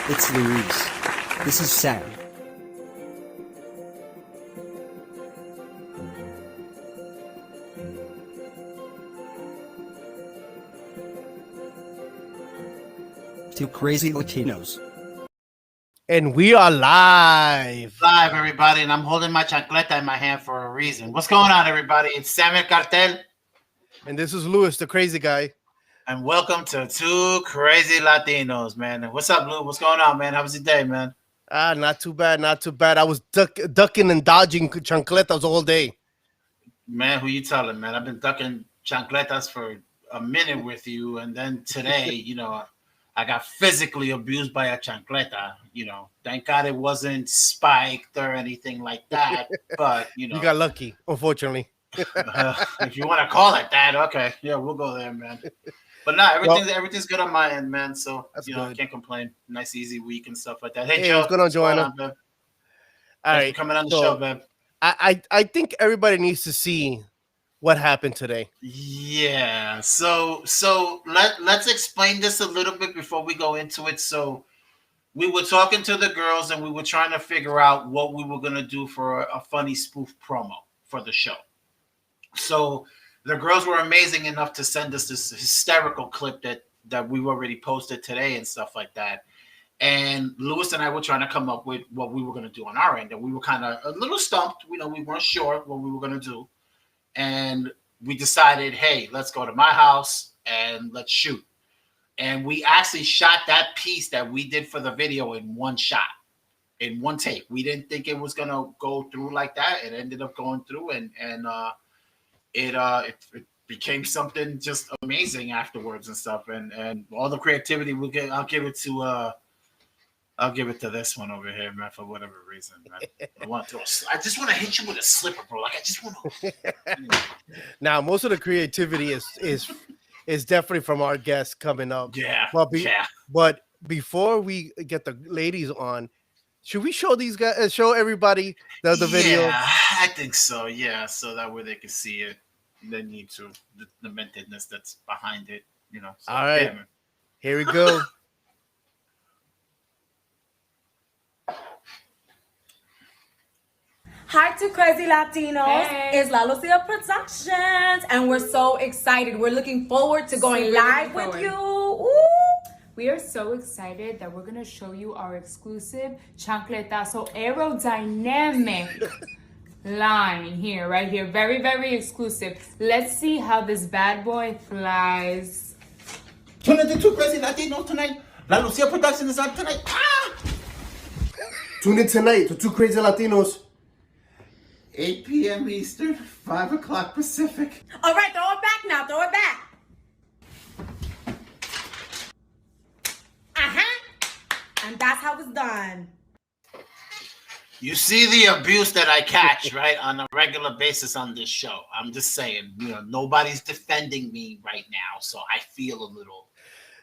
It's Luis. This is Sam. Two crazy Latinos. And we are live. Live, everybody, and I'm holding my chancleta in my hand for a reason. What's going on, everybody? It's Samuel Cartel, And this is Luis, the crazy guy. and welcome to Two Crazy Latinos, man. And what's up, Lou? What's going on, man? How was your day, man? Not too bad, not too bad. I was ducking and dodging chancletas all day. Man, who you telling, man? I've been ducking chancletas for a minute with you, and then today, I got physically abused by a chancleta. Thank God it wasn't spiked or anything like that. But You got lucky, unfortunately. if you want to call it that, okay, yeah, we'll go there, man. But no, everything's good on my end, man. So That's I good. can't complain. Nice, easy week and stuff like that. Hey, Hey, Joe, what's going on, Joanna? babe? All Thanks right, for coming on the so show, babe. I think everybody needs to see what happened today. Yeah. So let's explain this a little bit before we go into it. So we were talking to the girls and we were trying to figure out what we were gonna do for a funny spoof promo for the show. So the girls were amazing enough to send us this hysterical clip that we've already posted today and stuff like that. And Lewis and I were trying to come up with what we were going to do on our end, and we were kind of a little stumped. We weren't sure what we were going to do, and we decided, hey, let's go to my house and let's shoot. And we actually shot that piece that we did for the video in one shot, in one take. We didn't think it was going to go through like that. It ended up going through, and it became something just amazing afterwards and stuff, and all the creativity I'll give it to this one over here, man, for whatever reason, man. I just want to hit you with a slipper, bro. Like I just want to. Anyway. Now, most of the creativity is definitely from our guests coming up. Yeah. But before we get the ladies on, should we show these guys, show everybody the video? Yeah, I think so. Yeah, so that way they can see it. They need to the mentedness that's behind it. So, All right. yeah, man. Here we go. Hi to Crazy Latinos. Hey. It's La Lucia Productions, and we're so excited. We're looking forward to going Super live looking with you. forward. Ooh. We are so excited that we're gonna show you our exclusive chancletazo aerodynamic line here, right here. Very, very exclusive. Let's see how this bad boy flies. Tune into Two Crazy Latinos tonight. La Lucia Production is on tonight. Tune in tonight to Two Crazy Latinos. 8 p.m. Eastern, 5 o'clock Pacific. All right, throw it back now. Throw it back. And that's how it's done. You see the abuse that I catch, right, on a regular basis on this show. I'm just saying, nobody's defending me right now, so I feel a little.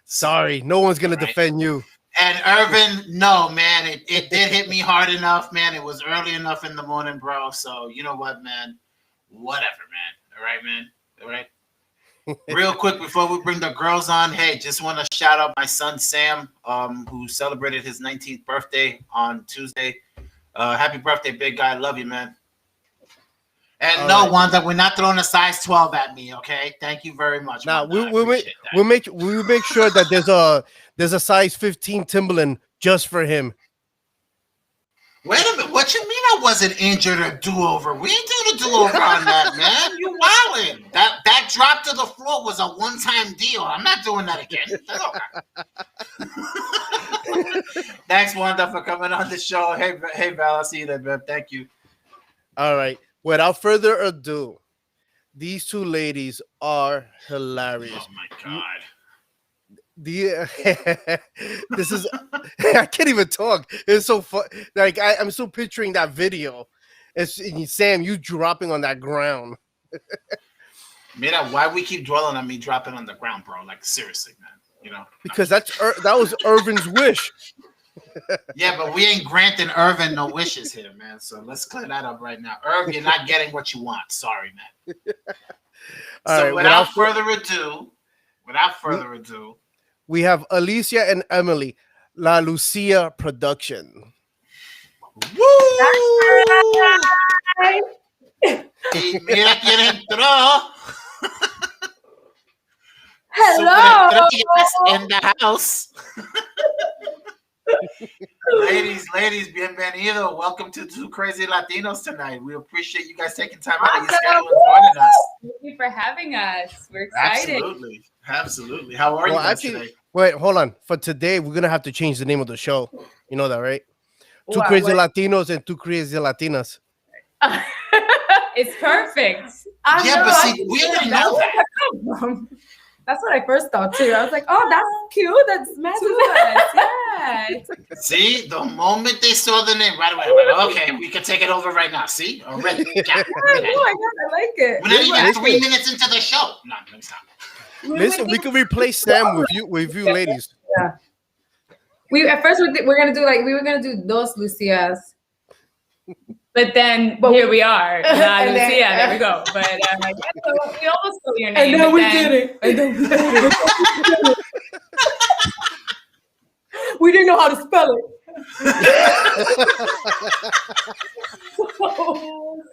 Sorry, no one's gonna defend you. And Irvin, no, man, it did hit me hard enough, man. It was early enough in the morning, bro. So you know what, man? Whatever, man. All right, man. All right. Real quick before we bring the girls on, hey, just want to shout out my son Sam, who celebrated his 19th birthday on Tuesday. Happy birthday, big guy. Love you, man. And All no, right. Wanda, we're not throwing a size 12 at me, okay? Thank you very much. Now Wanda. I we'll appreciate that. we'll make sure that there's a size 15 Timberland just for him. Wait a minute. What you mean I wasn't injured or do-over? We ain't doing a do-over on that, man. You wildin'. That drop to the floor was a one-time deal. I'm not doing that again. Thanks, Wanda, for coming on the show. Hey, Val, I'll see you there, babe. Thank you. All right. Without further ado, these two ladies are hilarious. Oh, my God. This is I can't even talk. It's so fun. Like I'm still picturing that video. It's Sam, you dropping on that ground. Mira, why we keep dwelling on me dropping on the ground, bro? Like, seriously, man. Because that was Irvin's wish. Yeah, but we ain't granting Irvin no wishes here, man. So let's clear that up right now. Irv, you're not getting what you want. Sorry, man. All So right, without further ado, we have Alicia and Emily. La Lucia production. ¡Woo! Y mira quién entró. Hello. Superestrellas in the house. ladies, bienvenido. Welcome to Two Crazy Latinos tonight. We appreciate you guys taking time out of your schedule and joining us. Thank you for having us. We're excited. Absolutely. How are you guys today? Wait, hold on. For today, we're gonna have to change the name of the show. You know that, right? Two What, Crazy what? Latinos and Two Crazy Latinas. It's perfect. I Yeah, know, but I see, just we said already that. know that. That's what I first thought too. I was like, oh, that's cute. That's To massive. us, yeah. See, the moment they saw the name, right away, I'm like, okay, we can take it over right now. See, already. Yeah, Oh my god, I like it. we're not even Listen. 3 minutes into the show. No, let me stop. Listen, we can replace Sam with you ladies. We at first we're gonna do we were gonna do dos Lucias. But then here we are. La And then- Lucia, there we go. But I'm like, yeah, so we almost stole your name. And then but we did it. And then we did it. We didn't know how to spell it.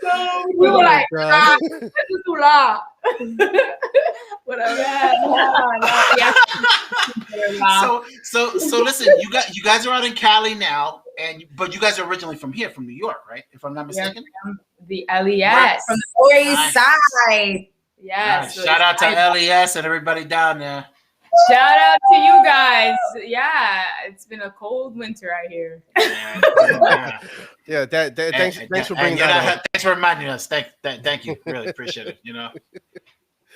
So we were like, God. this is too loud. Whatever. Yeah. So listen, you guys are out in Cali now, but you guys are originally from here, from New York, right? If I'm not mistaken. The LES. From the Lower East Nice. Side. Yes. Shout out to LES and everybody down there. Shout out to you guys. Yeah, it's been a cold winter out here. Yeah. Thanks for bringing and, that up. thanks for reminding us. Thank you. Really appreciate it.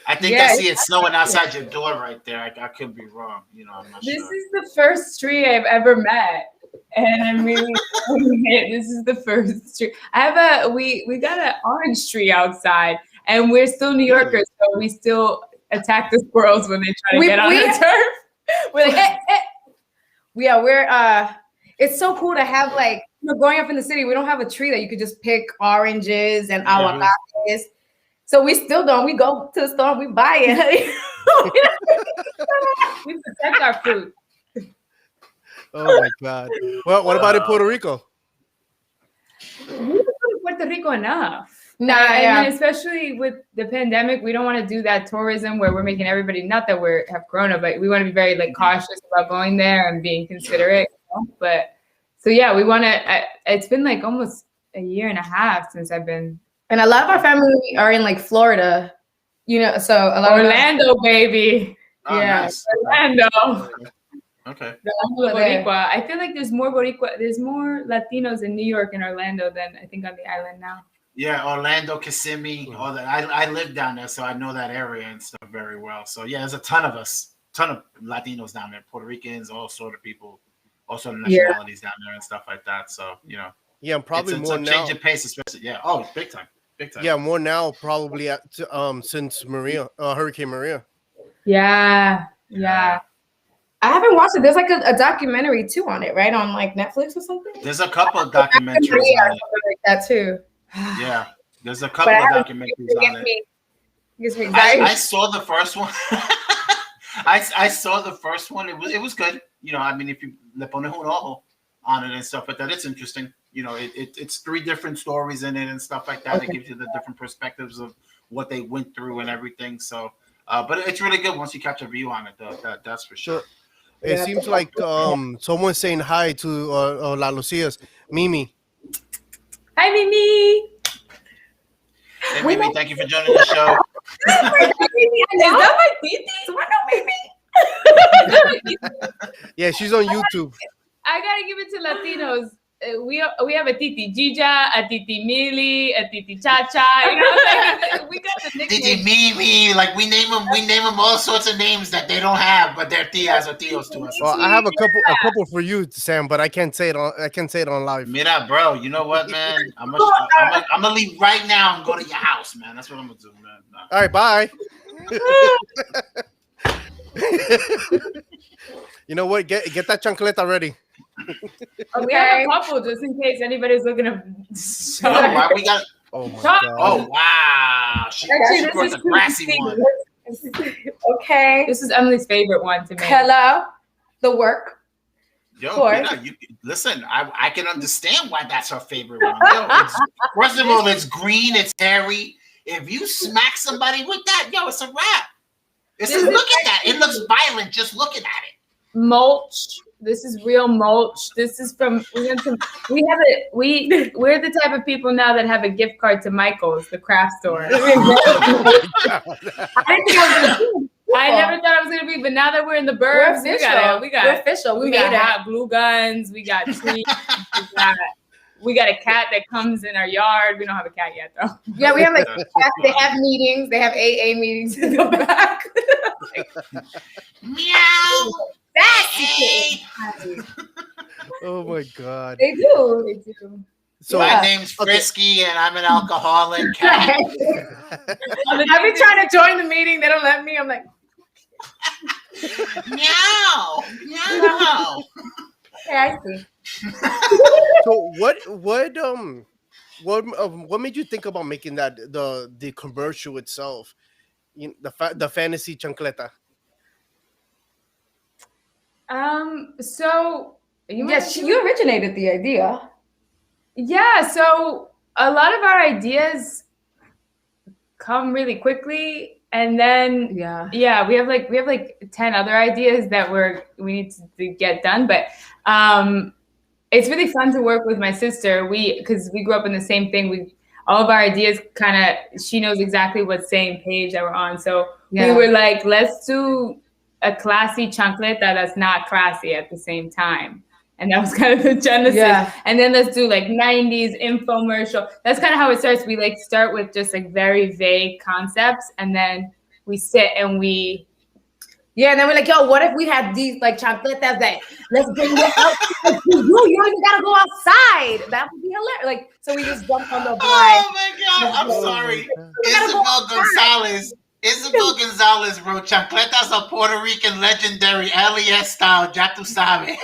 I think Yeah, I see it snowing outside your door right there. I could be wrong. I'm not This sure. is the first tree I've ever met. And I'm really this is the first tree. We got an orange tree outside, and we're still New Yorkers, so we still attack the squirrels when they try to get on the turf. We're like, we're it's so cool to have growing up in the city, we don't have a tree that you could just pick oranges and aguacates. So we still don't. We go to the store and we buy it. We protect our fruit. Oh my God. Well, what about in Puerto Rico? We don't go to Puerto Rico enough. Nah, I mean, especially with the pandemic, we don't want to do that tourism where we're making everybody, not that we have Corona, but we want to be very cautious about going there and being considerate. But so yeah, we want to. It's been almost a year and a half since I've been. And a lot of our family are in Florida, so a lot Orlando, baby. Oh, yeah. nice. Orlando. Okay. Boricua. I feel like there's more Boricua. There's more Latinos in New York and Orlando than I think on the island now. Yeah, Orlando, Kissimmee, all that. I live down there, so I know that area and stuff very well. So yeah, there's a ton of Latinos down there, Puerto Ricans, all sort of people, all sort of nationalities down there and stuff like that. So Yeah, and probably it's more a now. change of pace, especially. Yeah. Oh, big time. Yeah, more now probably since Hurricane Maria. Yeah. I haven't watched it. There's a documentary too on it, right? On Netflix or something. There's a couple of documentaries Yeah, on it. something like that too. Yeah, there's a couple of documentaries on it. Gets me excited. I saw the first one. I saw the first one. It was good. I mean, if you le pones un ojo on it and stuff like that, it's interesting. It's 3 different stories in it and stuff like that. Okay. It gives you the different perspectives of what they went through and everything. So, but it's really good once you catch a view on it, though. That's for sure. It seems like someone's saying hi to La Lucias. Mimi. Hi, Mimi. Hey, Mimi, thank you for joining the show. Is that my titi? Yeah, she's on YouTube. I gotta give it to Latinos. We have a Titi Gija, a Titi Mili, a Titi Chacha. We got the Titi nickname. Mimi, we name them all sorts of names that they don't have, but they're tias or tios to us. Well, I have a couple for you, Sam, but I can't say it on live. Mira, bro, you know what, man? I'm gonna leave right now and go to your house, man. That's what I'm gonna do, man. No. All right, bye. You know what? Get that chancleta ready. We have a couple just in case anybody's looking to show. Why we got? Oh my Stop. God. Oh wow! She brought the grassy one. Okay. This is Emily's favorite one to make. Hello. The work. Yo, course. you listen. I can understand why that's her favorite one. Yo, first of all, it's green, it's hairy. If you smack somebody with that, yo, it's a wrap. Look at that. It looks violent just looking at it. Mulch. This is real mulch. This is from we're the type of people now that have a gift card to Michael's, the craft store. I never thought I was gonna be, but now that we're in the burbs, we're official. We got hot glue guns, we got trees, we got a cat that comes in our yard. We don't have a cat yet though. Yeah, we have like they have meetings. They have AA meetings in the back. Meow. Oh my God. They do. So my name's Frisky and I'm an alcoholic cat. I've been trying to join the meeting. They don't let me. I'm like, meow. okay, I see. So what made you think about making that the commercial itself, the fantasy chancleta? So Yes, you originated the idea. Yeah, so a lot of our ideas come really quickly, and then we have like 10 other ideas that we need to get done, but it's really fun to work with my sister. Because we grew up in the same thing. All of our ideas she knows exactly what same page that we're on. So we were like, let's do a classy chancleta that's not classy at the same time. And that was kind of the genesis. Yeah. And then let's do like 90s infomercial. That's kind of how it starts. We like start with just like very vague concepts, and then we sit and we. Yeah, and then we're like, yo, what if we had these like chancletas that let's bring it out? You don't even gotta go outside. That would be hilarious. Like, so we just jumped on the blind. Oh my God, I'm sorry. Isabel Gonzalez wrote chancletas are Puerto Rican legendary LES style, ya tu sabes.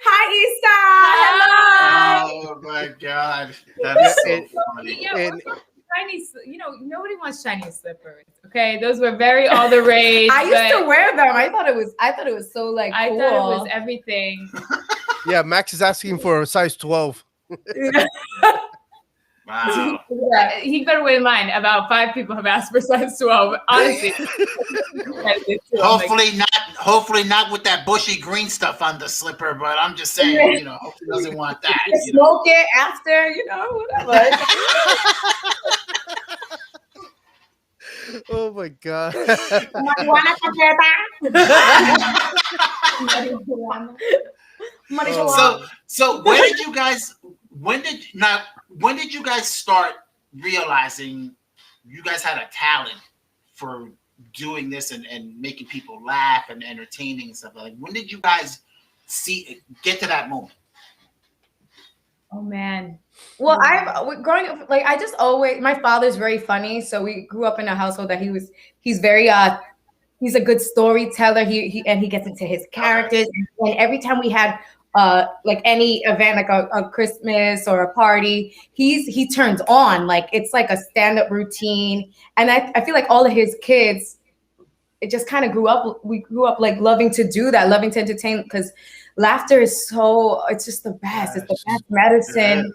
Hi, Issa. Hello. Oh my God, that is so funny. Shiny, nobody wants shiny slippers. Okay, those were very all the rage. I used to wear them. I thought it was so like I cool. thought it was everything. Yeah, Max is asking for a size 12. Wow. He better wait in line. About 5 people have asked for size 12. Honestly. Hopefully not with that bushy green stuff on the slipper, but I'm just saying, hope he doesn't want that. Smoke it after, whatever. Oh my God. So when did you guys start realizing you guys had a talent for doing this and making people laugh and entertaining and stuff? Like, when did you guys get to that moment? Oh man. Well, growing up, like I just always, my father's very funny, so we grew up in a household that he's very he's a good storyteller. He gets into his characters, and every time we had like any event, like a Christmas or a party, he turns on, like it's like a stand-up routine. And I feel like all of his kids, it just kind of we grew up like loving to do that, loving to entertain, because laughter is it's just the best. It's the best medicine.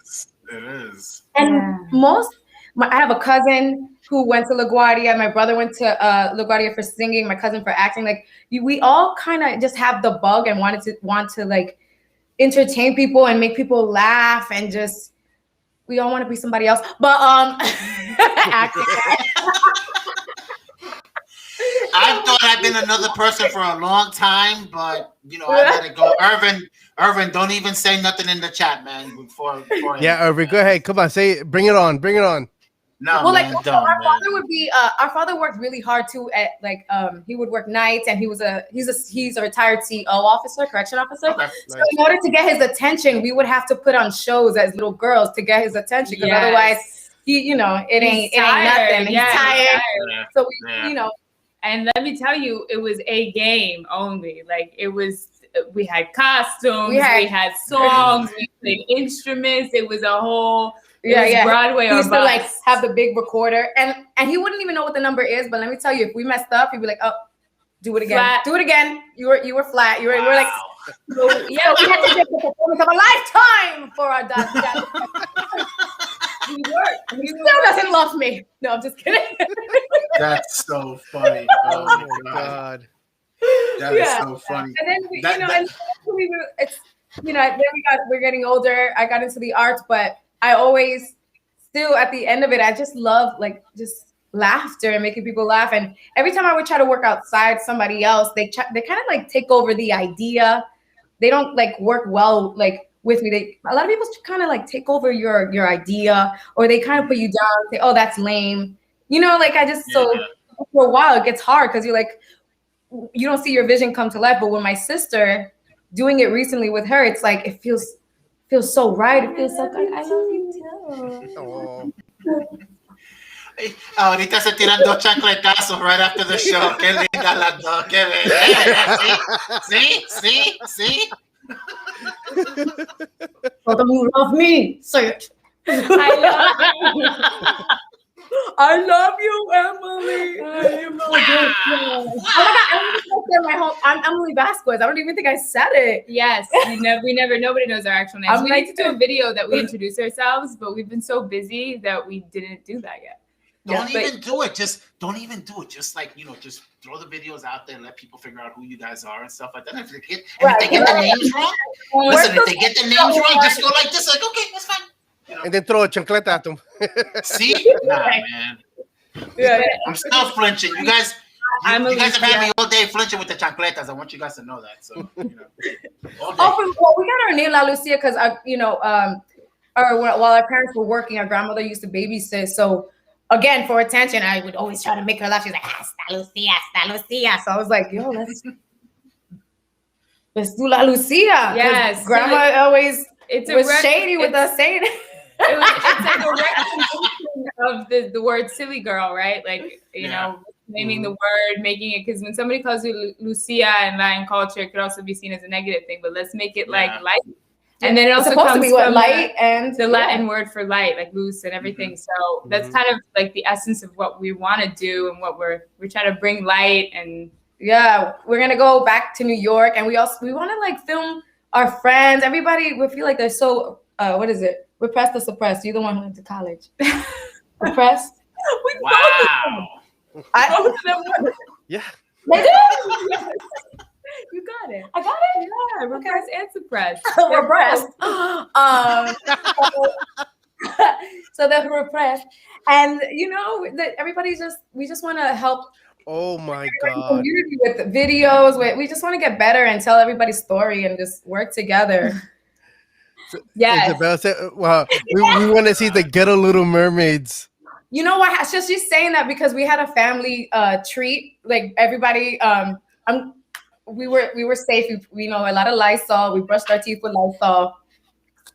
It is. And I have a cousin who went to LaGuardia. My brother went to LaGuardia for singing, my cousin for acting. Like we all kind of just have the bug and want to like entertain people and make people laugh, and just we all want to be somebody else. But acting. I thought I'd been another person for a long time, but I let it go. Irvin, don't even say nothing in the chat, man. Before yeah, Irvin, go ahead. Come on, bring it on. No, well, man, like father would be. Our father worked really hard too. At like, he would work nights, and he's a retired CO officer, correction officer. Okay. So in order to get his attention, we would have to put on shows as little girls to get his attention, because otherwise, it ain't nothing. He's tired. Yeah. So we, And let me tell you, it was a game only. Like it was. We had costumes. We had songs. We played instruments. It was a whole. Broadway. He used to like have the big recorder, and he wouldn't even know what the number is. But let me tell you, if we messed up, he'd be like, "Oh, Do it again. Flat. Do it again. You were flat. You were like, Wow. Yeah, we had to take the performance of a lifetime for our dad. He worked. And he still doesn't love me. No, I'm just kidding. That's so funny. Oh Oh my my god. god. That is so funny. And then we, That- you know, that- and it's then we're getting older. I got into the arts, but I always still at the end of it, I just love like just laughter and making people laugh. And every time I would try to work outside somebody else, they kind of like take over the idea. They don't like work well like with me. A lot of people kind of like take over your idea, or they kind of put you down and say, oh, that's lame. You know, like I just so for a while it gets hard because you're like, you don't see your vision come to life. But with my sister doing it recently with her, it's like it feels so right. It feels so good. I love you too. Oh. Ahorita se tiran dos chancletazos right after the show. Qué linda las dos. Qué bella. See? For them who love me, say it. I love you, Emily. Oh my God, I'm Emily Vasquez. I don't even think I said it. Yes, we never. Nobody knows our actual names. We need to do a video that we introduce ourselves, but we've been so busy that we didn't do that yet. Don't even do it. Just don't even do it. Just like, just throw the videos out there and let people figure out who you guys are and stuff like that. If they get the names wrong, listen, if they get the names wrong, just go like this, like, okay, that's fine. And then throw a chancleta at them. See? Nah, man. I'm still flinching. You guys you guys have had me all day flinching with the chancletas. I want you guys to know that. So, all day. Well, we got our name La Lucia because while our parents were working, our grandmother used to babysit. So again, for attention, I would always try to make her laugh. She's like, hasta Lucia. So I was like, yo, let's do La Lucia. Yes. Grandma always was shady with us saying it. It's like a recognition of the word silly girl, right? Like, naming the word, making it, because when somebody calls you Lucia in Latin culture, it could also be seen as a negative thing, but let's make it like light. And then it also supposed comes to be from light and the Latin word for light, like loose and everything. So that's kind of like the essence of what we want to do and what we're trying to bring light. And we're gonna go back to New York, and we want to like film our friends. Everybody, we feel like they're so what is it? Repressed or suppressed? You're the one who went to college. Repressed. Wow. Yeah. They do. you got it. I got it. Yeah, repressed and suppressed. Repressed. So they're repressed, and we just want to help. Oh my God. Community with videos. We just want to get better and tell everybody's story and just work together. Yes. Isabel said, well, we want to see the Ghetto Little Mermaids. You know what? She's saying that because we had a family treat. Like everybody, we were safe. We know a lot of Lysol. We brushed our teeth with Lysol,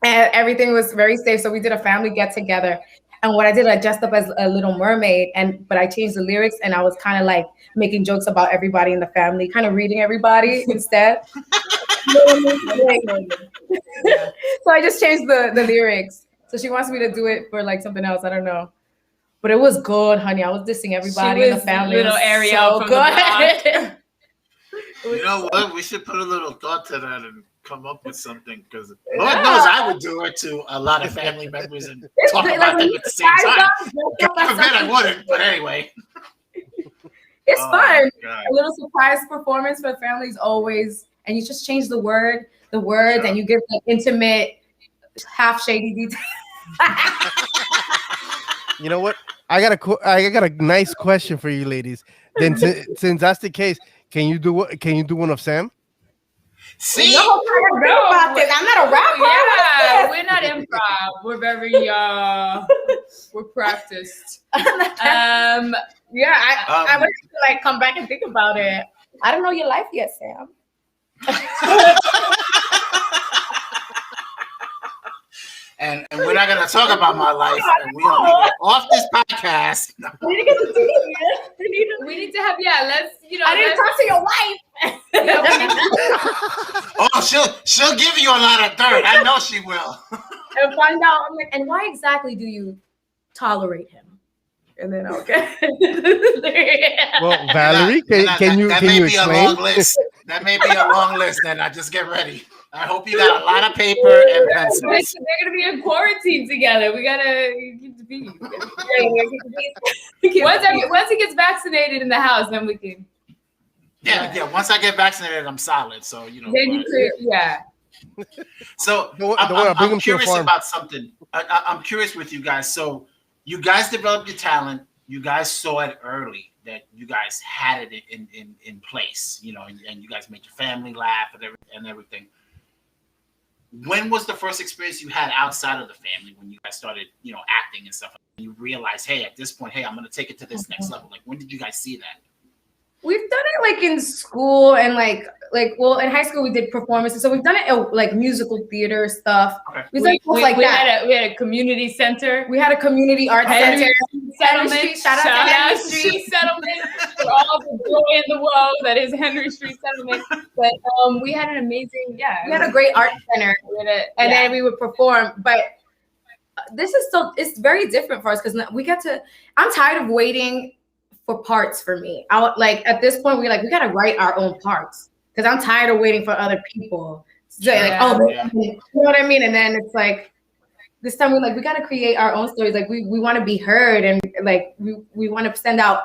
and everything was very safe. So we did a family get together. And what I did, I dressed up as a Little Mermaid, but I changed the lyrics, and I was kind of like making jokes about everybody in the family, kind of reading everybody instead. So I just changed the lyrics. So she wants me to do it for like something else. I don't know. But it was good, honey. I was dissing everybody in the family. Little Ariel from the You know what? We should put a little thought to that and come up with something, because Lord knows I would do it to a lot of family members and talk about them at the same time. I bet I wouldn't, but anyway. It's fun. God. A little surprise performance for families always, and you just change the words, and you give like intimate, half shady details. You know what? I got a nice question for you, ladies. Then since that's the case, can you do one of Sam? See? No, I'm not a rapper. Yeah, we're not improv. We're very we're practiced. I would like come back and think about it. I don't know your life yet, Sam. And we're not gonna talk about my life. And we don't get off this podcast. No. We need to get to see you. We need to have let's I didn't talk to your wife. Oh, she'll give you a lot of dirt. I know she will. And find out. I'm like, and why exactly do you tolerate him? and then okay. Well, Valerie, can you that may be explain? a long list. That may be a long list. Then I just get ready. I hope you got a lot of paper and pencils. They're gonna be in quarantine together. We gotta keep the peace. Once he gets vaccinated in the house, then we can. Yeah. Once I get vaccinated, I'm solid. So Then you could, yeah. So Don't worry, I'll bring I'm him to your curious farm. about something. I'm curious with you guys. So you guys developed your talent. You guys saw it early that you guys had it in place, and you guys made your family laugh and everything. When was the first experience you had outside of the family when you guys started, acting and stuff? And you realized, hey, at this point, hey, I'm going to take it to this next level. Like, when did you guys see that? We've done it like in school and like in high school we did performances. So we've done it in like musical theater stuff. Okay. We've done stuff like that. We had a community center. We had a community art center. Settlement. Henry Street. Shout out to Henry Street Settlement for all the joy in the world that is Henry Street Settlement. But we had an amazing, we had a great art center, and then we would perform. But this is it's very different for us because we get to. I'm tired of waiting for parts for me. At this point, we got to write our own parts because I'm tired of waiting for other people. So you know what I mean? And then it's like this time we got to create our own stories. Like we want to be heard, and like we want to send out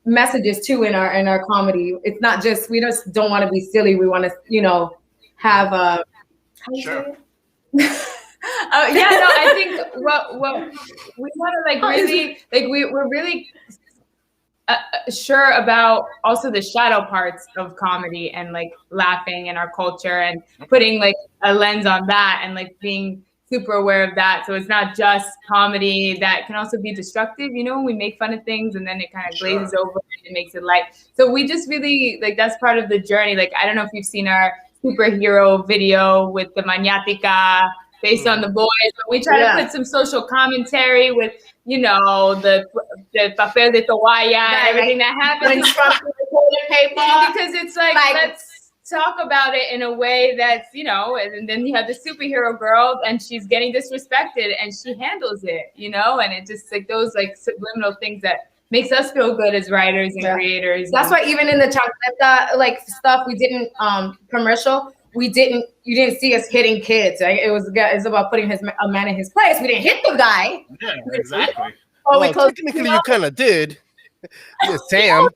messages too in our comedy. It's not just we just don't want to be silly. We want to have how do you say it? I think what we want to really we're really sure about also the shadow parts of comedy and laughing in our culture and putting a lens on that and being super aware of that. So it's not just comedy that can also be destructive. When we make fun of things and then it kind of glazes over and it makes it light. So we just really that's part of the journey. I don't know if you've seen our superhero video with the Maniatica based on the boys. But we try to put some social commentary with, the papel de toalla and everything that happens. Because it's let's talk about it in a way that's, and then you have the superhero girl and she's getting disrespected and she handles it, and it just those subliminal things that makes us feel good as writers and creators. That's why even in the chancleta stuff we didn't commercial. You didn't see us hitting kids. Right? It's about putting a man in his place. We didn't hit the guy. Yeah, exactly. Technically, you kind of did. Sam.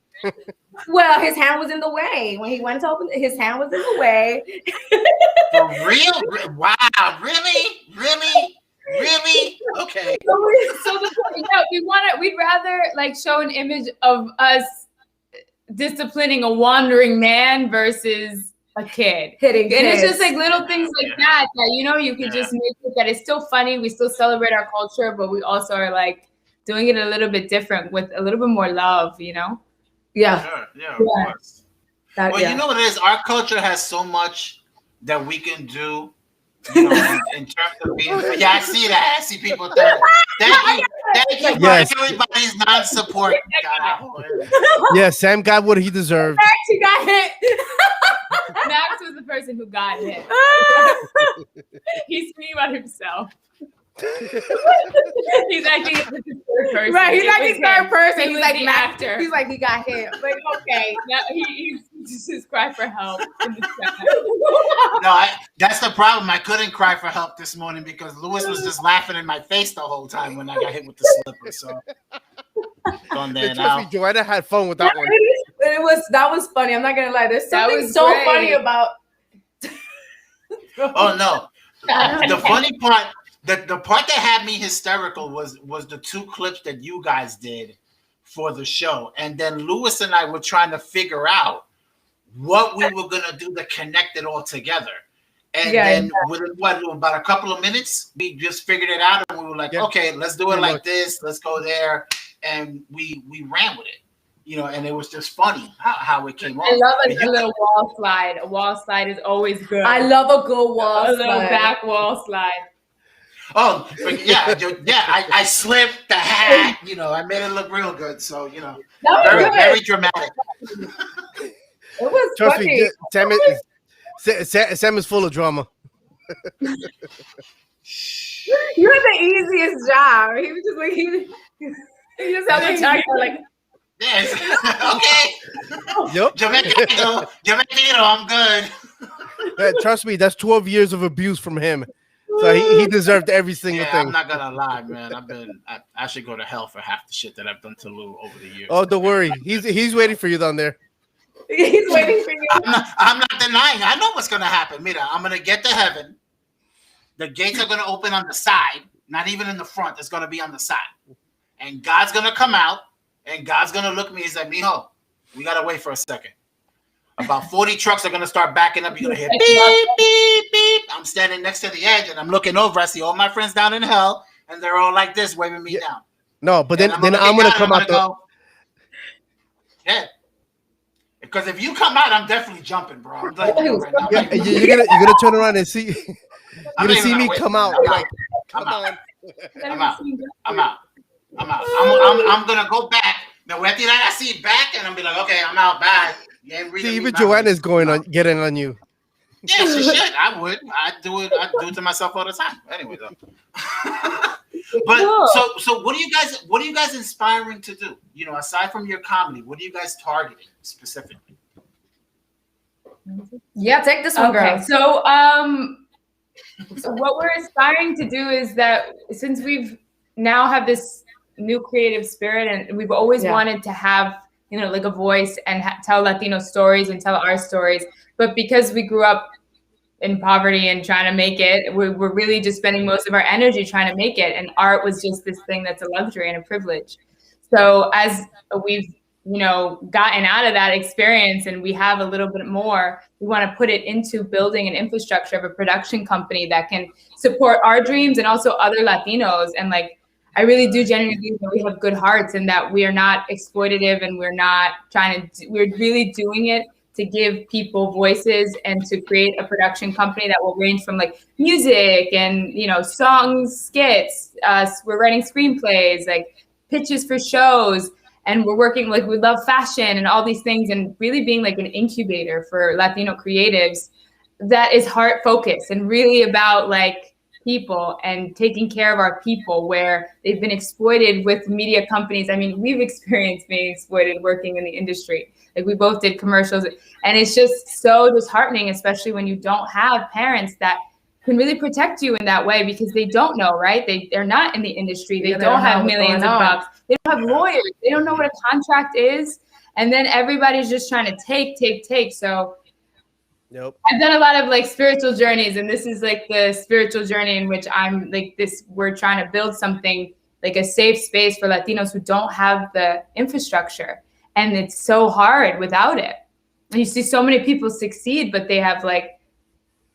Well, his hand was in the way when he went to open. His hand was in the way. For real? Wow! Really? Okay. We'd rather show an image of us disciplining a wandering man versus a kid hitting kids. And it's just little things that you could just make it that it's still funny. We still celebrate our culture, but we also are doing it a little bit different with a little bit more love, Yeah. Sure. Yeah, of course. You know what it is? Our culture has so much that we can do, in terms of being. Yeah, I see that. I see people. Thank you for everybody's non-support. Yeah, Sam got what he deserved. She got hit. Max was the person who got hit. He's speaking about himself. He's acting as the third person. Right, he's acting third person. He's the actor. He's he got hit. But okay. No, he's just cry for help. No, that's the problem. I couldn't cry for help this morning because Louis was just laughing in my face the whole time when I got hit with the slipper. So on there now. Trust me, Joanna had fun with that one. That was funny. I'm not gonna lie. There's something so great. Funny about. Oh no! The funny part, the part that had me hysterical was the two clips that you guys did for the show, and then Louis and I were trying to figure out what we were gonna do to connect it all together. And then within about a couple of minutes, we just figured it out, and we were like, okay, let's do it like this. Let's go there, and we ran with it. And it was just funny how it came off. I love a little wall slide. A wall slide is always good. I love a good wall slide. A little back wall slide. Oh, I slipped the hat. I made it look real good. So, very dramatic. It was Trust funny. me, Sam is full of drama. You had the easiest job. He was just You just have to tag her like. Yes. Okay. Yep. Yo me tiro, I'm good. Trust me, that's 12 years of abuse from him. So he deserved every single Yeah, thing. I'm not gonna lie, man. I should go to hell for half the shit that I've done to Lou over the years. Oh, don't worry. He's waiting for you down there. He's waiting for you. I'm not denying. I know what's gonna happen. Mira, I'm gonna get to heaven. The gates are gonna open on the side, not even in the front. It's gonna be on the side, and God's gonna come out, and God's gonna look at me and say, "Mijo, we gotta wait for a second. About 40 trucks are gonna start backing up. You're gonna hear beep, beep, beep. I'm standing next to the edge, and I'm looking over. I see all my friends down in hell, and they're all like this, waving me down. No, but then I'm gonna come out. Yeah. Because if you come out, I'm definitely jumping, bro. I'm like, you're gonna turn around and see. You're gonna see me come out. Like, come on. I'm out. I'm gonna go back. Now we're I see back, and I'm be like, okay, I'm out. Bye. See, even Joanna's getting on you. Yeah, she should. I would. I do it to myself all the time. Anyway, though. But so what are you guys inspiring to do? You know, aside from your comedy, what are you guys targeting specifically? Yeah, take this one, girl. So what we're aspiring to do is that since we've now have this new creative spirit, and we've always wanted to have, you know, like a voice and tell Latino stories and tell our stories, but because we grew up in poverty and trying to make it, we're really just spending most of our energy trying to make it, and art was just this thing that's a luxury and a privilege. So as we've, you know, gotten out of that experience and we have a little bit more, we want to put it into building an infrastructure of a production company that can support our dreams and also other Latinos. And like, I really do genuinely believe that we have good hearts and that we are not exploitative, and we're not trying to, we're really doing it to give people voices and to create a production company that will range from like music and, you know, songs, skits. We're writing screenplays, like pitches for shows, and we're working, like, we love fashion and all these things, and really being like an incubator for Latino creatives that is heart focused and really about like people and taking care of our people, where they've been exploited with media companies. I mean, we've experienced being exploited working in the industry. Like, we both did commercials, and it's just so disheartening, especially when you don't have parents that can really protect you in that way, because they don't know, right? They're not in the industry. They don't have millions of bucks. They don't have lawyers. They don't know what a contract is. And then everybody's just trying to take. So Nope. I've done a lot of like spiritual journeys, and this is like the spiritual journey in which I'm like this. We're trying to build something like a safe space for Latinos who don't have the infrastructure, and it's so hard without it. And you see so many people succeed, but they have like,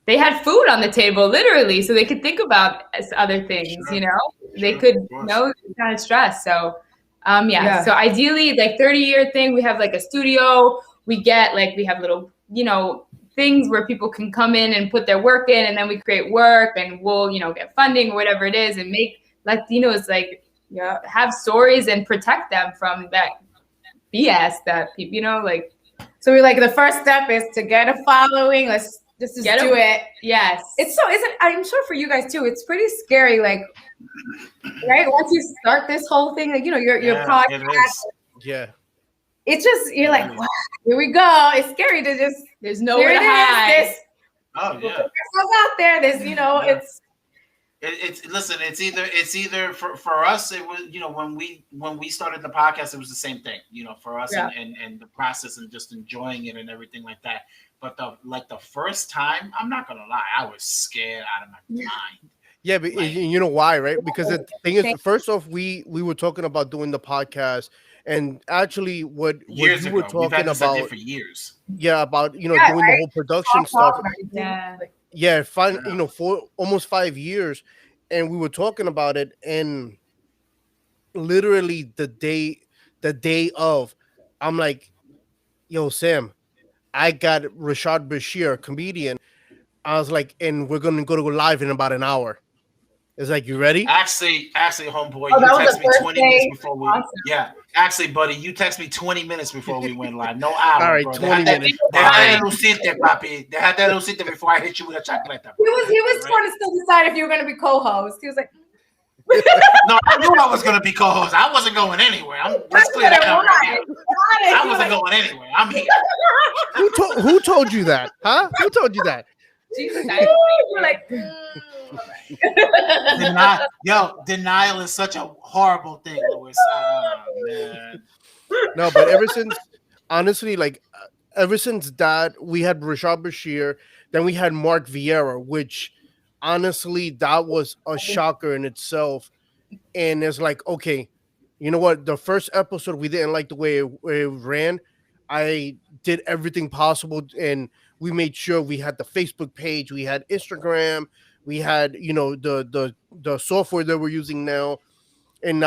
they had food on the table literally, so they could think about other things. Sure. You know, they could, you know, kind of stress. So so ideally, like 30-year thing, we have like a studio. We get like, we have little, you know, things where people can come in and put their work in, and then we create work, and we'll, you know, get funding or whatever it is, and make Latinos like, you know, have stories and protect them from that BS that people, you know, like. So we're like, the first step is to get a following. Let's just do it. Yes. It's so, isn't, I'm sure for you guys too, it's pretty scary, like, right? Once you start this whole thing, like, you know, your podcast. Yeah. It's just, you're like, wow, here we go. It's scary to just, there's nowhere to hide. Oh yeah. Yourself out there. There's, you know, it's listen, it's either for us, it was, you know, when we started the podcast, it was the same thing, you know, for us, and the process and just enjoying it and everything like that. But the first time, I'm not gonna lie, I was scared out of my mind. Yeah, but you know why, right? Because the thing is, first off, we were talking about doing the podcast, and actually what you were talking about for years. Yeah, about, you know, doing the whole production stuff. Yeah, you know, for almost 5 years, and we were talking about it, and literally the day of, I'm like, yo, Sam, I got Rashad Bashir, a comedian. I was like, and we're gonna go live in about an hour. It's like, you ready? Actually, homeboy, you text me 20 minutes before we. Awesome. Yeah, actually, buddy, you text me 20 minutes before we went live. No hour. All right, bro. 20 minutes. They had that Lucite, papi. They had that Lucite before I hit you with a chocolate. He was trying to still decide if you were going to be co-host. He was like, No, I knew I was gonna be co-host. I wasn't going anywhere. Let's clear that out right now. I wasn't going anywhere. I'm here. Who told you that? Huh? Who told you that? Jesus, You're like, Denial is such a horrible thing, Louis. Oh, man. No, but ever since, honestly, like ever since that, we had Rashad Bashir, then we had Mark Vieira, which honestly, that was a shocker in itself. And it's like, okay, you know what? The first episode, we didn't like the way it ran. I did everything possible, and we made sure we had the Facebook page, we had Instagram, we had, you know, the software that we're using now, and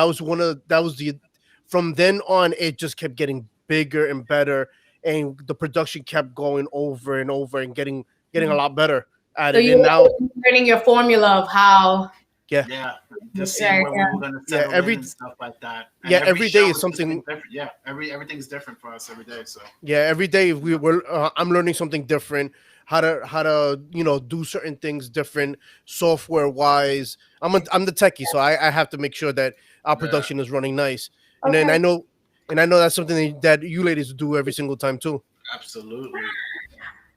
from then on, it just kept getting bigger and better, and the production kept going over and over and getting a lot better at so it. you And were now, learning your formula of how. Yeah, just seeing where we were gonna settle in and stuff like that. And every day show is something different. Yeah, everything's different for us every day. So yeah, every day I'm learning something different. How to do certain things different software wise. I'm the techie, so I have to make sure that our production is running nice. And then I know that's something that you ladies do every single time too. absolutely.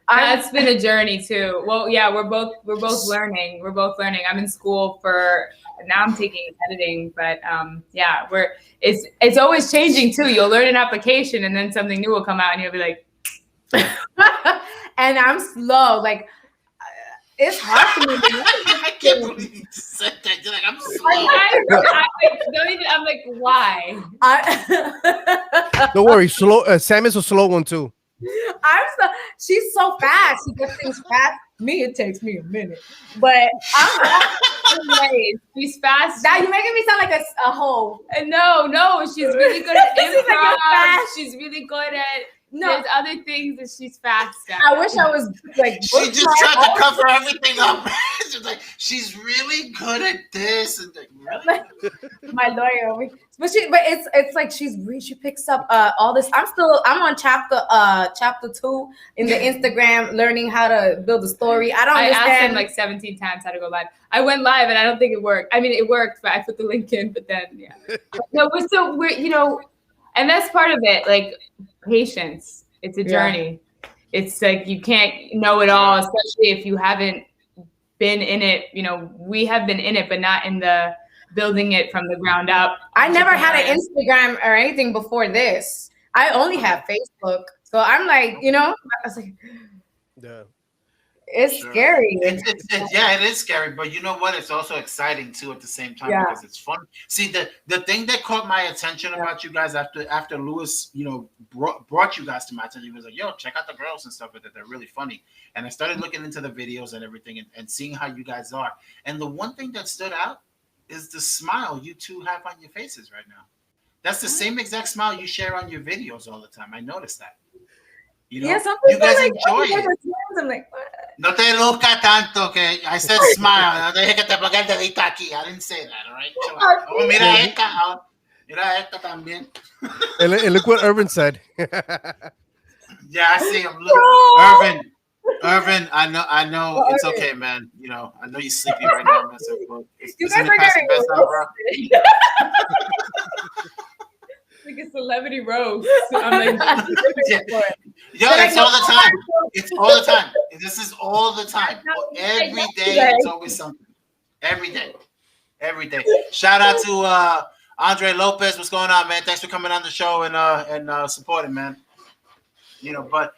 That's been a journey too. Well, yeah, we're both learning. We're both learning. I'm in school now I'm taking editing, but yeah, it's always changing too. You'll learn an application and then something new will come out and you'll be like, and I'm slow. Like it's hard for me. I can't believe you said that. You're like, I'm slow. I'm like, why? Don't worry, slow. Sam is a slow one too. She's so fast. She gets things fast. Me, it takes me a minute. But I'm she's fast. Now you're making me sound like a hoe. No, she's really good at improv. Like she's really good at there's other things that she's fast at. I wish I was like she just tried to cover everything up. She's like, she's really good at this and like, really? My lawyer, but it's like she picks up all this. I'm on chapter 2 in the Instagram, learning how to build a story. I asked him like 17 times how to go live. I went live and I don't think it worked. I mean, it worked, but I put the link in. But then no, we're and that's part of it. Like patience. It's a journey. It's like you can't know it all, especially if you haven't been in it. We have been in it, but not in the building it from the ground up. I never had an Instagram or anything before this. I only have Facebook. So I'm like, I was like, it's scary. It is scary, but you know what? It's also exciting too at the same time because it's fun. See, the thing that caught my attention about you guys after Louis, brought you guys to my attention, he was like, "Yo, check out the girls and stuff. That they're really funny." And I started looking into the videos and everything and seeing how you guys are. And the one thing that stood out is the smile you two have on your faces right now. That's the same exact smile you share on your videos all the time. I noticed that. You guys enjoy it. I'm like, what? No te luzca tanto que I said smile. No te dije que te ponga el dedito aquí. I didn't say that, all right? Oh, mira esta. Mira esta también. And look what Irvin said. Yeah, I see him. Look, Irvin, I know it's okay, man. I know you're sleepy right now, man. So, you guys are getting like a celebrity roast. I'm like, it's all the time. It's all the time. This is all the time. Every day, it's always something. Every day. Shout out to Andre Lopez. What's going on, man? Thanks for coming on the show and supporting, man. You guys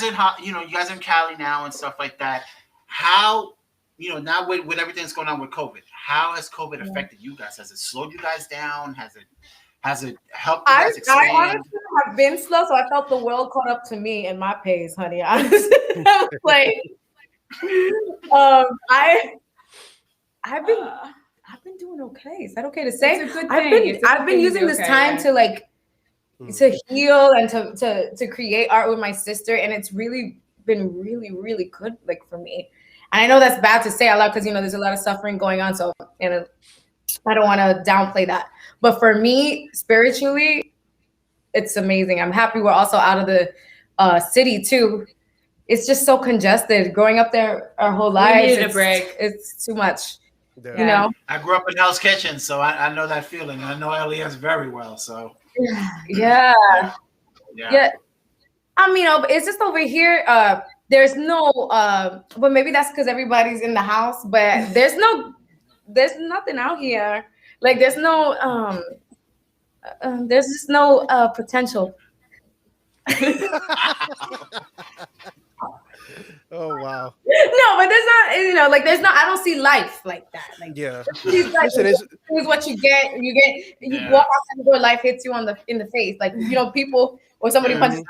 are you guys are in Cali now and stuff like that. How now with everything that's going on with COVID, how has COVID affected you guys? Has it slowed you guys down? Has it helped you guys expand? I honestly have been slow, so I felt the world caught up to me in my pace, honey. Honestly, I was like, I've been doing okay. Is that okay to say? It's a good thing. I've been using this time to to heal and to create art with my sister, and it's really been really, really good for me. And I know that's bad to say out loud because there's a lot of suffering going on, so and I don't want to downplay that. But for me, spiritually, it's amazing. I'm happy we're also out of the city too. it's just so congested. Growing up there our whole We lives, needed a break. It's too much. Yeah. You know? I grew up in Hell's Kitchen, so I know that feeling. I know LES very well. So Yeah. yeah. I mean, it's just over here. There's no, but maybe that's because everybody's in the house. But there's nothing out here. Like there's just no potential. Oh wow. No, but there's not. Like there's not. I don't see life like that. Like Yeah. it's like, Listen, this is what you get. You walk outside the door, life hits you in the face. Like people or somebody punches.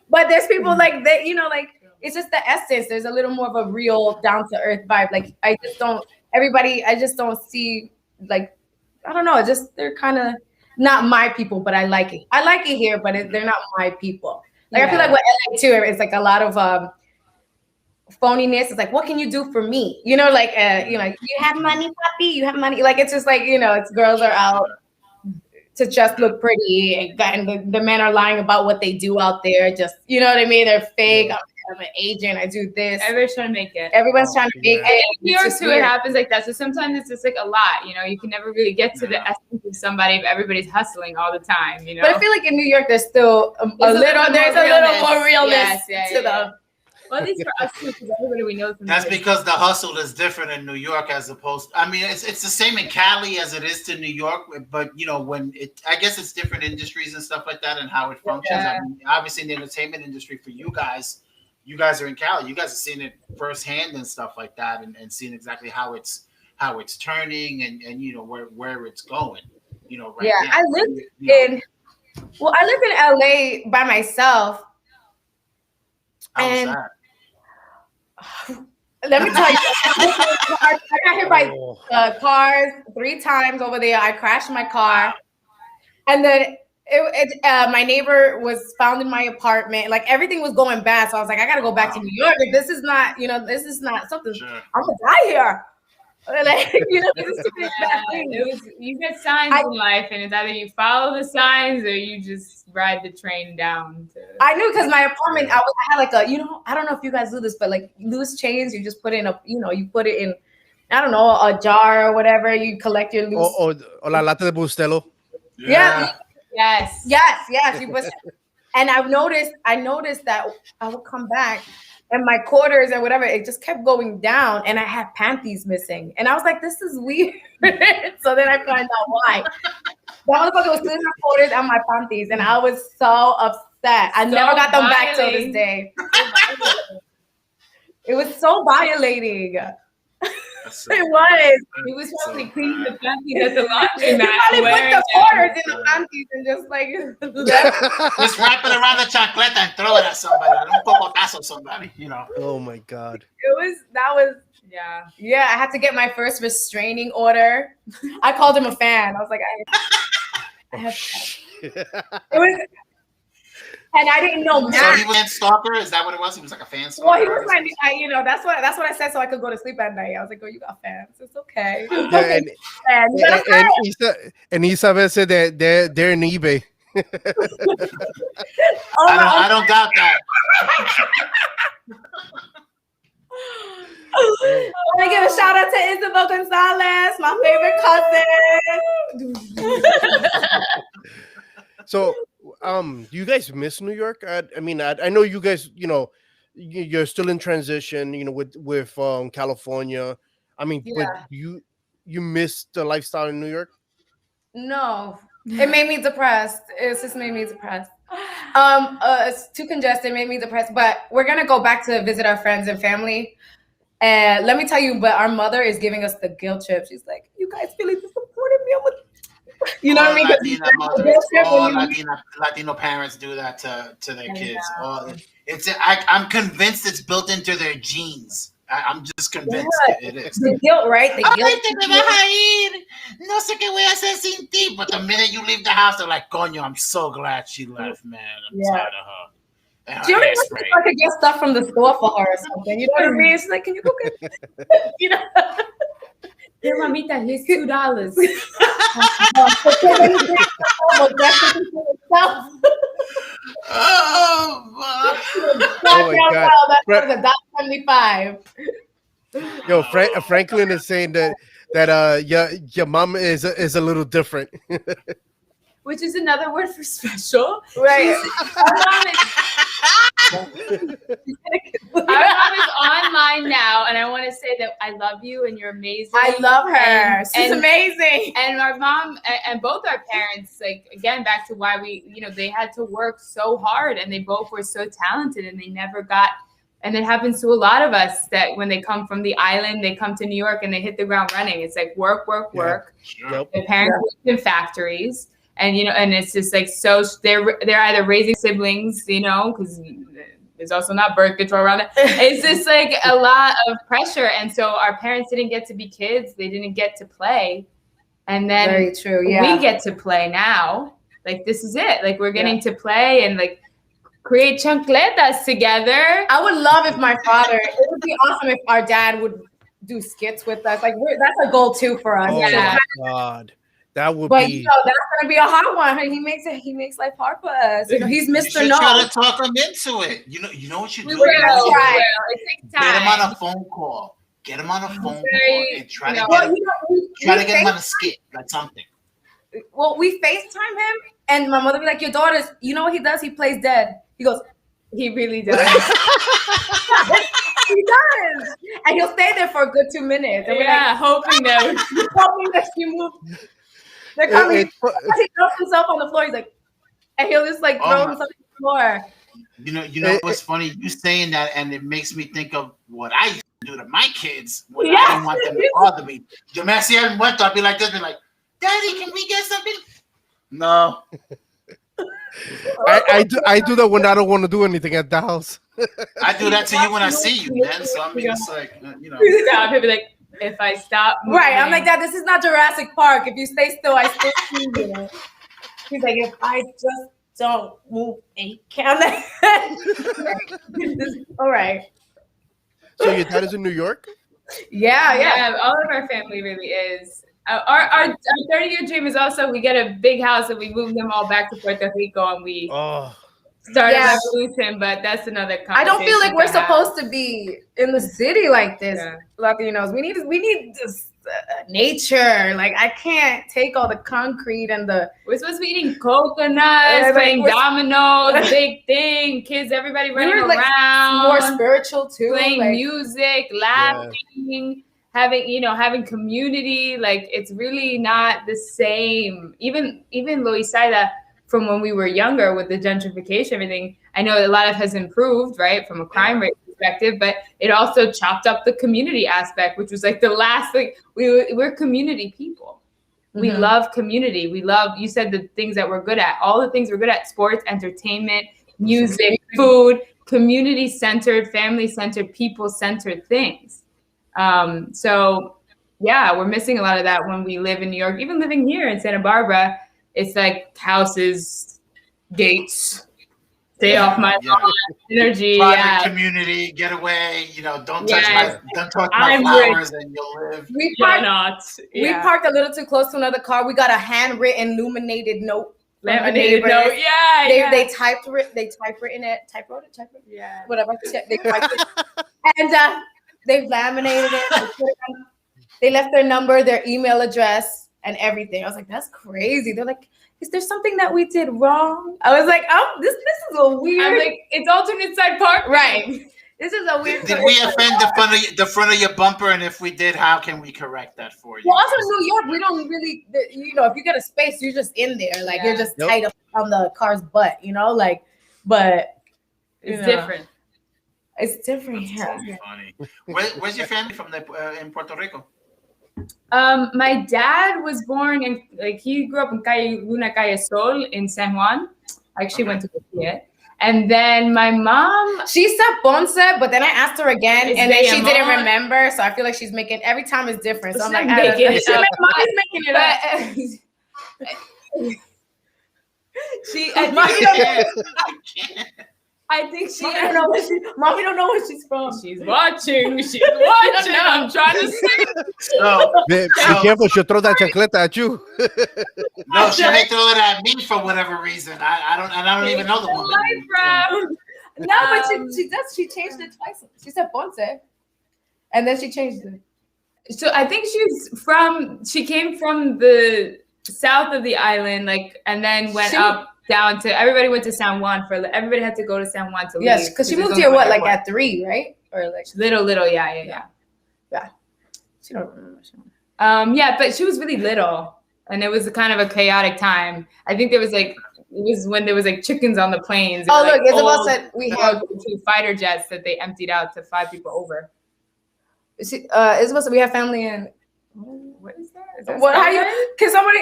But there's people like that. Like it's just the essence. There's a little more of a real down to earth vibe. Like I just don't. Everybody, I just don't see like. I don't know. They're kind of not my people, but I like it. I like it here, but they're not my people. Like I feel like with LA too, it's like a lot of phoniness. It's like, what can you do for me? Like you have money, puppy. You have money. Like it's just like it's girls are out to just look pretty, and the men are lying about what they do out there. Just you know what I mean? They're fake. I'm an agent. I do this. Everybody's trying to make it. Everyone's trying to make it. And in New York too, it happens like that. So sometimes it's just like a lot. You can never really get to the essence of somebody if everybody's hustling all the time. But I feel like in New York, there's still a little more realness to them. Well, at least for us too, because everybody we know. That's because the hustle is different in New York as opposed. I mean, it's the same in Cali as it is to New York, but I guess it's different industries and stuff like that and how it functions. Yeah. I mean, obviously in the entertainment industry for you guys are in Cali. You guys have seen it firsthand and stuff like that, and seen exactly how it's turning and where it's going. Right now. I lived I live in LA by myself. How's that? Let me tell you, I got hit by cars 3 times over there. I crashed my car, and then my neighbor was found in my apartment. Like everything was going bad, so I was like, I gotta go back to New York. Like, this is not something. Sure. I'm gonna die here. Like, this is bad things. You get signs in life, and it's either you follow the signs or you just ride the train down. I knew because my apartment, I had like I don't know if you guys do this, but like loose chains, you just put it in you put it in, I don't know, a jar or whatever. You collect your loose. Or la lata de Bustelo. Yeah. Yes. And I noticed that I would come back and my quarters and whatever, it just kept going down, and I had panties missing. And I was like, this is weird. So then I found out why. That motherfucker was stealing my quarters and my panties, and I was so upset. I never got them back till this day. It was so violating. It was. He was probably cleaning the panties at the laundry mat. He probably put the quarters in the panties and just like just wrap it around the chancleta and throw it at somebody. Un cocotazo somebody, Oh my God. Yeah, I had to get my first restraining order. I called him a fan. I was like, it was. And I didn't know Matt. So he was a stalker? Is that what it was? He was like a fan stalker? Well, he was that's what I said so I could go to sleep at night. I was like, oh, you got fans. It's okay. And Isa veces they're in eBay. I don't doubt that. I want to give a shout out to Isabel Gonzalez, my favorite cousin. So, do you guys miss New York? I mean, I know you guys, you're still in transition, with California. I mean, but you miss the lifestyle in New York? No, it made me depressed. It just made me depressed. It's too congested, it made me depressed. But we're gonna go back to visit our friends and family. And let me tell you, but our mother is giving us the guilt trip. She's like, "You guys really supported me." You know what I mean? Latino parents do that to their kids. I'm convinced it's built into their genes. I'm just convinced it is. The guilt, right? The guilt. Te vas a ir. No sé qué voy a hacer sin ti. But the minute you leave the house, they're like, "Coño, I'm so glad she left, man. I'm tired of her." And do you remember if I could get stuff from the store for her or something? You know what I mean? She's like, "Can you go get?" Here, mamita, here's $2. Oh Oh my God. That was $1.75. Yo, Franklin is saying that your mom is a little different. Which is another word for special. Right. Our mom is online now, and I want to say that I love you and you're amazing. I love her. She's amazing. And our mom and both our parents, like, again, back to why we, they had to work so hard, and they both were so talented, and they never got. And it happens to a lot of us that when they come from the island, they come to New York and they hit the ground running. It's like work. Sure. Their parents worked in factories. And and it's just like, so they're either raising siblings, because there's also not birth control around it. It's just like a lot of pressure, and so our parents didn't get to be kids; they didn't get to play, and then very true. Yeah, we get to play now. Like, this is it. Like, we're getting to play and like create chancletas together. I would love if my father. It would be awesome if our dad would do skits with us. Like, that's a goal too for us. Oh Yeah. my God. That would But be. that's gonna be a hard one. He makes life hard for us. He's Mr. You No. try to talk him into it. You know what you do. We will. It takes time. Get him on a phone call. Get him on a phone call and try to get him on a skit, like something. Well, we FaceTime him, and my mother be like, "Your daughter's." You know what he does? He plays dead. He goes. He really does. He does, and he'll stay there for a good 2 minutes. And hoping that she moves. They're coming. He throws himself on the floor. He's like, and he'll just like throw himself on the floor. You know what's funny? You saying that, and it makes me think of what I used to do to my kids when I didn't want them to bother me. Yo me hacía el muerto. I'd be like this, be like, "Daddy, can we get something?" No. I do that when I don't want to do anything at the house. I do that to you when I see you, man. So I mean, it's like, Stop. He'll be like, if I stop moving. Right. I'm like, Dad, this is not Jurassic Park. If you stay still, I still see you. He's like, if I just don't move a camera. All right. So your dad is in New York? Yeah. All of our family really is. Our 30-year dream is also we get a big house and we move them all back to Puerto Rico and we start a revolution, but that's another conversation. I don't feel like we're supposed to be in the city like this, Latinos. We need just nature. Like, I can't take all the concrete and we're supposed to be eating coconuts, playing dominoes, big thing, kids, everybody running around. More spiritual too. Playing music, laughing. Having community, like, it's really not the same. Even Lucia, from when we were younger with the gentrification, everything, I know a lot of has improved, right, from a crime rate perspective, but it also chopped up the community aspect, which was like the last thing. We're community people. We love community. You said the things that we're good at, all the things we're good at: sports, entertainment, music, food, community-centered, family-centered, people-centered things. So we're missing a lot of that when we live in New York. Even living here in Santa Barbara, it's like houses, gates, stay off my lawn, energy. Private community, get away. Don't touch my flowers, and you'll live. We parked a little too close to another car. We got a handwritten, illuminated note. Laminated note. They typewrote it. Yeah. Whatever. They typed it. And they laminated it. They left their number, their email address, and everything. I was like, that's crazy. They're like, is there something that we did wrong? I was like, this is a weird. I'm like, it's alternate side park, right? This is a weird. Did we offend the front of your bumper? And if we did, how can we correct that for you? Well, also in New York, we don't really, if you get a space, you're just in there, like you're just tight up on the car's butt, but it's different. It's different. That's funny. Where's your family from in Puerto Rico? My dad was born in, he grew up in Calle Sol in San Juan. I actually went to go see it. And then my mom, she said Ponce, but then I asked her again, and then she didn't remember. So I feel like she's making every time is different. So I'm like, making it up. Mommy's making it up. I think she. Mommy don't know where she's from. She's watching. I'm trying to say. Be careful, she'll throw that chancleta at you. No, she may throw it at me for whatever reason. I don't even know the woman. No, but she does. She changed it twice. She said Ponce, and then she changed it. So I think she came from the south of the island, like, and then went up down to, everybody went to San Juan everybody had to go to San Juan to leave. Yes, because she moved here, like at 3, right? Or like little, yeah. She don't remember. Yeah, but she was really little, and it was kind of a chaotic time. I think it was when there was like chickens on the planes. Oh, look, Isabel said we have 2 fighter jets that they emptied out to 5 people over. Isabel said we have family in. What is that? Is that What? How you? Can somebody?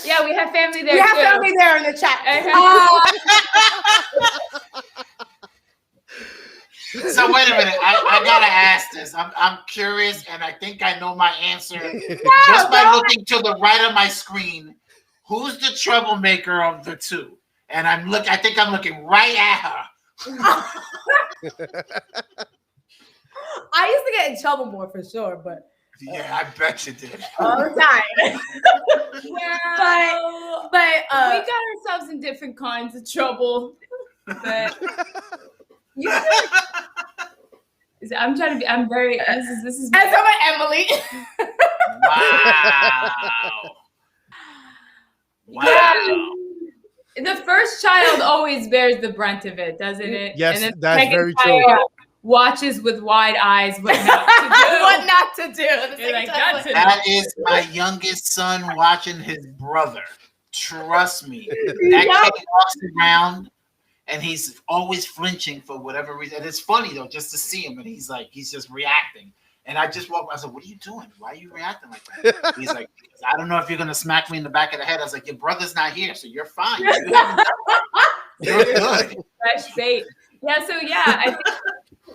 Yeah, we have family there. We have too. family there in the chat. So wait a minute, I gotta ask this. I'm curious, and I think I know my answer just by looking to the right of my screen. Who's the troublemaker of the 2? And I think I'm looking right at her. I used to get in trouble more for sure, but yeah, I bet you did. all the time. Well, but we got ourselves in different kinds of trouble. But I'm trying to be. I'm very. This is. And so am Emily. Wow. The first child always bears the brunt of it, doesn't it? Yes, and then that's very true. Watches with wide eyes what not to do. What not to do. You're like, that's That is my youngest son watching his brother. Trust me. That kid walks around and he's always flinching for whatever reason. And it's funny though, just to see him, and he's just reacting. And I just walked. I said, "What are you doing? Why are you reacting like that?" He's like, "I don't know if you're gonna smack me in the back of the head." I was like, "Your brother's not here, so you're fine. You're good." Fresh bait. Yeah. So yeah,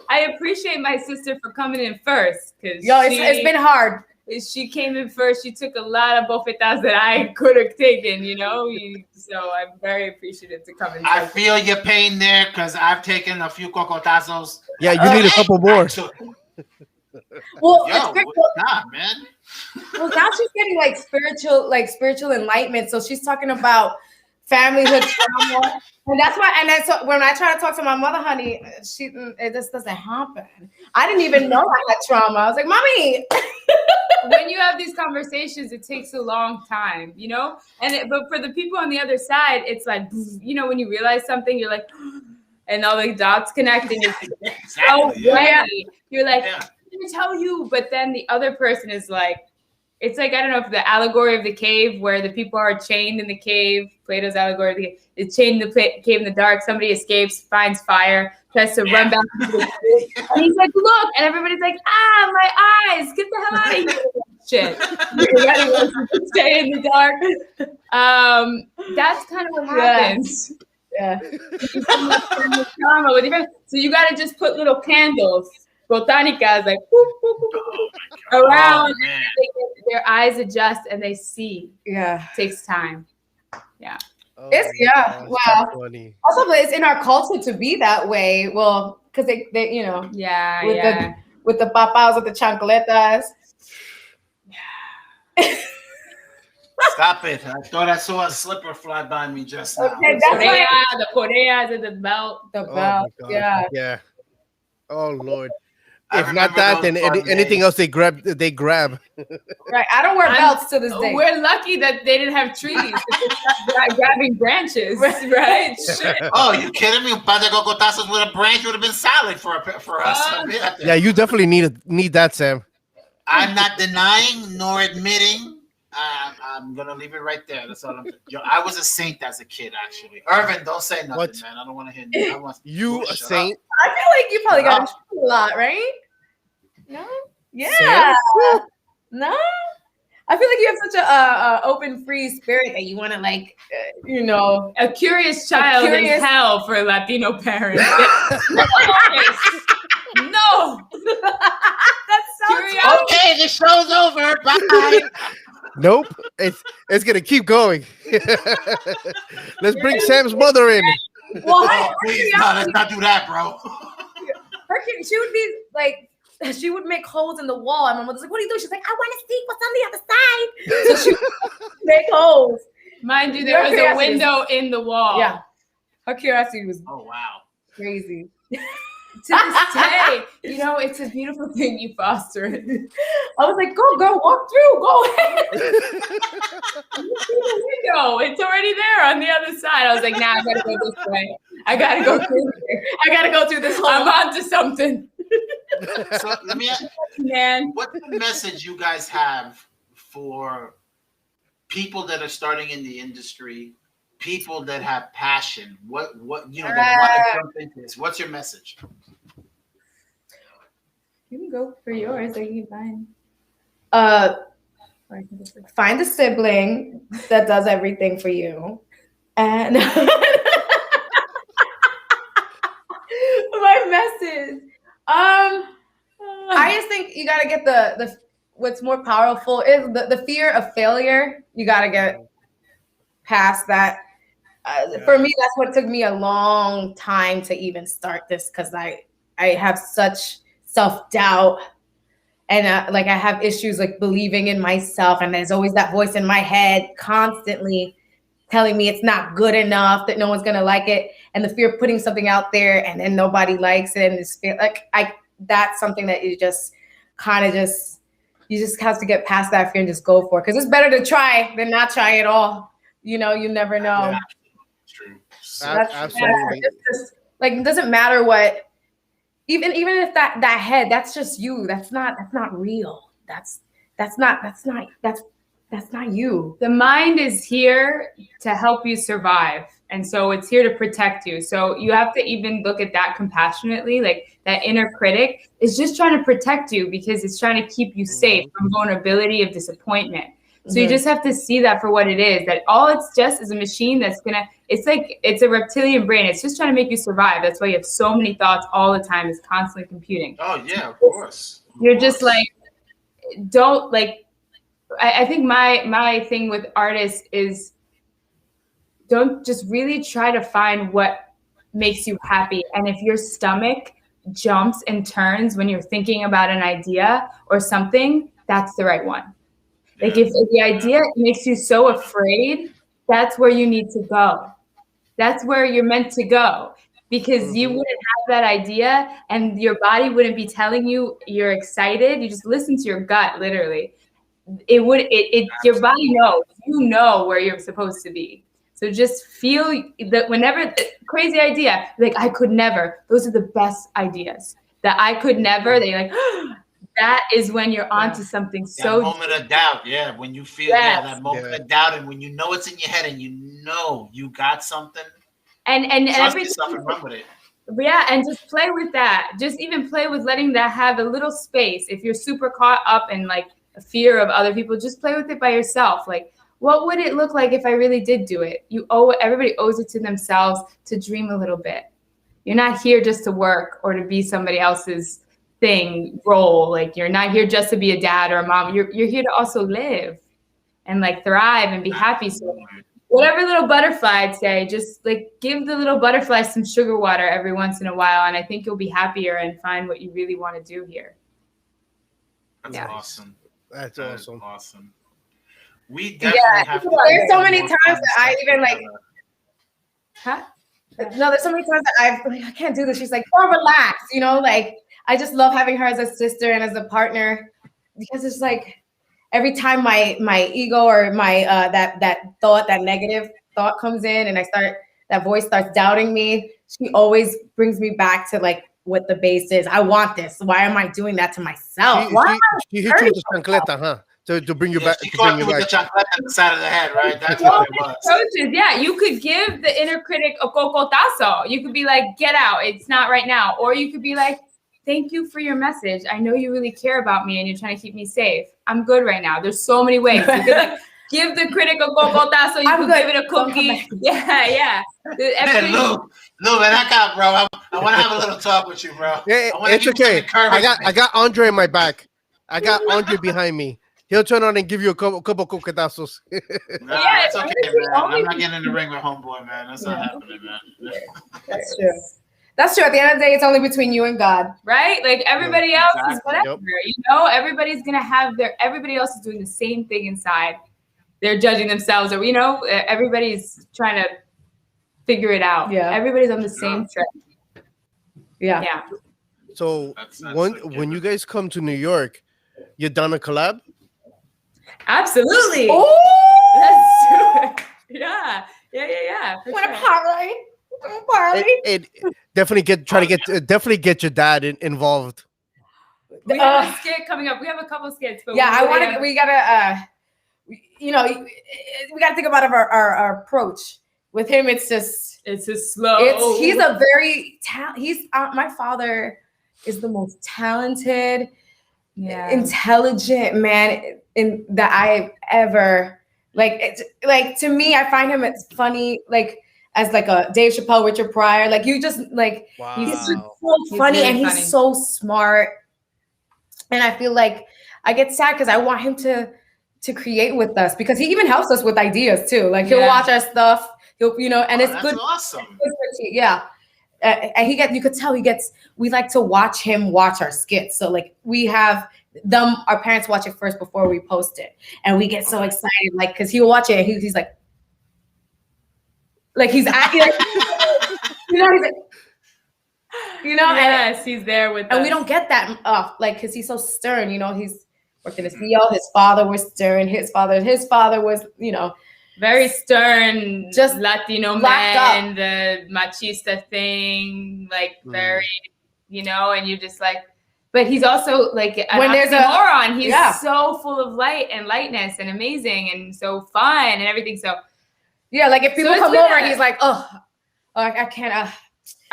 I appreciate my sister for coming in first, because it's been hard. She came in first. She took a lot of bofetadas that I could have taken, so I'm very appreciative to come in. I feel your pain there because I've taken a few cocotazos. Yeah, you need a couple more. Well, man. Well, now she's getting like spiritual enlightenment. So she's talking about familyhood trauma, and that's why. And then so when I try to talk to my mother, honey, it just doesn't happen. I didn't even know I had trauma. I was like, "Mommy." When you have these conversations, it takes a long time, but for the people on the other side, it's like, when you realize something, you're like, and all the dots connecting. Exactly. You're like, I didn't tell you, but then the other person is like, it's like, I don't know if the allegory of the cave, where the people are chained in the cave, Plato's allegory of the cave, it's chained in the cave in the dark, somebody escapes, finds fire, tries to run back into the cave, and he's like, look, and everybody's like, my eyes, get the hell out of here. Shit. Stay in the dark. That's kind of what happens. Yeah. So you got to just put little candles, botanicas, like boop, boop, boop, boop, around. Their eyes adjust and they see. Yeah, it takes time. Yeah. Wow. Also, it's in our culture to be that way. Well, because they with the papas, with the chancletas. Stop it. I thought I saw a slipper fly by me just now. Okay, the correas and the belt. The belt, yeah. Yeah. Oh, Lord. If not that, then anything else they grab. Right. I don't wear belts to this day. We're lucky that they didn't have trees. Grabbing branches, right? Shit. Oh, you kidding me? Un par de cocotazos with a branch would have been solid for us. Yeah, you definitely need that, Sam. I'm not denying nor admitting. I'm gonna leave it right there. That's all I'm. I was a saint as a kid, actually. Irvin, don't say nothing, man. I don't want to hear. You a saint? I feel like you probably got in trouble a lot, right? No. Yeah. No. I feel like you have such a open, free spirit that you want to, a curious child in hell for Latino parents. No. That sounds okay. The show's over. Bye. Nope. It's gonna keep going. Let's bring Sam's mother in. Well, please, let's not do that, bro. She would be like, she would make holes in the wall, and my mother's like, "What are you doing?" She's like, "I want to see what's on the other side." So she would make holes, Mind you, there was a window in the wall. Yeah. Her curiosity was Oh wow. crazy. To this day, you know, it's a beautiful thing you foster. I was like, go, girl, walk through, go ahead. You see the window. It's already there on the other side. I was like, nah, I gotta go this way. I gotta go through here. I gotta go through this hole. I'm onto something. So let me ask, Man. what's the message you guys have for people that are starting in the industry, people that have passion? What you know that want to jump into this? What's your message? You can go for yours. I can find. Find a sibling that does everything for you, and my message. I just think you gotta get the what's more powerful is the fear of failure. You gotta get past that. For me, that's what took me a long time to even start this because I have such self-doubt and like I have issues like believing in myself, and there's always that voice in my head constantly telling me it's not good enough, that no one's gonna like it, and the fear of putting something out there and then nobody likes it, and it's feel like that's something that you just kind of you just have to get past that fear and just go for it, because it's better to try than not try at all. You know, you never know. Yeah, true. Absolutely. Just, like, it doesn't matter what, even if that head, that's just you. That's not real. That's not you. The mind is here to help you survive. And so it's here to protect you. So you have to even look at that compassionately. Like that inner critic is just trying to protect you because it's trying to keep you safe from vulnerability of disappointment. So you just have to see that for what it is, that all it's just is a machine that's it's a reptilian brain. It's just trying to make you survive. That's why you have so many thoughts all the time. It's constantly computing. Oh yeah, of course. You're just like, don't like, I think my thing with artists is don't just really try to find what makes you happy. And if your stomach jumps and turns when you're thinking about an idea or something, that's the right one. Like if the idea makes you so afraid, that's where you need to go. That's where you're meant to go, because you wouldn't have that idea and your body wouldn't be telling you you're excited. You just listen to your gut, literally. Your body knows, you know where you're supposed to be. So just feel that whenever crazy idea, like I could never, those are the best ideas. That I could never, they like, that is when you're onto something. That moment of doubt, when you feel that moment of doubt, and when you know it's in your head and you know you got something, and trust yourself and run with it. Yeah, and just play with that. Just even play with letting that have a little space. If you're super caught up in like a fear of other people, just play with it by yourself. Like, what would it look like if I really did do it? Everybody owes it to themselves to dream a little bit. You're not here just to work or to be somebody else's role. Like you're not here just to be a dad or a mom. You're here to also live and like thrive and be happy. So whatever little butterfly I'd say, just like give the little butterfly some sugar water every once in a while, and I think you'll be happier and find what you really want to do here. That's awesome. That's awesome. Awesome. We definitely have to. There's so many times that I even like. Huh? No, there's so many times that I can't do this. She's like, oh, relax, you know, like I just love having her as a sister and as a partner, because it's like every time my ego or my that negative thought comes in and that voice starts doubting me, she always brings me back to like what the base is. I want this. Why am I doing that to myself? She hit you with the chancleta, huh? To bring you back. She caught you with the chancleta on the side of the head, right? That's what it was. Coaches, yeah, you could give the inner critic a cocotazo. You could be like, get out. It's not right now. Or you could be like, thank you for your message. I know you really care about me and you're trying to keep me safe. I'm good right now. There's so many ways. You could like give the critic a cocotazo. You could give it a cookie. Yeah. Hey, Lou, man, I got, bro. I want to have a little talk with you, bro. Yeah, it's okay. I got Andre in my back. I got Andre behind me. He'll turn on and give you a couple coquetazos. Nah, it's okay, man. I'm not getting in the ring with homeboy, man. That's not happening, man. That's true. That's true. At the end of the day, it's only between you and God, right? Like everybody else is whatever. You know, everybody's gonna have everybody else is doing the same thing inside. they're judging themselves, or everybody's trying to figure it out. Yeah. Everybody's on the same trip. Yeah. Yeah. So That's when you guys come to New York, you're done a collab? Absolutely. Oh, Let's do it. Yeah. For want to sure. party? And definitely get your dad involved. We have a skit coming up. We have a couple skits, but Yeah, we gotta we gotta think about our approach. With him, it's a slow. He's a very my father is the most talented, intelligent man that I've ever to me. I find him as funny as a Dave Chappelle, Richard Pryor. You just Wow. he's just so funny, really and funny. he's so smart. And I feel like I get sad because I want him to create with us, because he even helps us with ideas too. He'll watch our stuff. He'll and it's that's good. Awesome. Yeah. And you could tell we like to watch him watch our skits. So we have our parents watch it first before we post it. And we get so excited, because he'll watch it and he's like he's acting he's like, yes, he's there with us. and we don't get that because he's so stern, he's working as CEO. His father was stern. His father was, very stern, just Latino man, the machista thing, very, and you're just but he's also when there's a moron, he's so full of light and lightness and amazing and so fun and everything. So if people come over, he's like, I can't.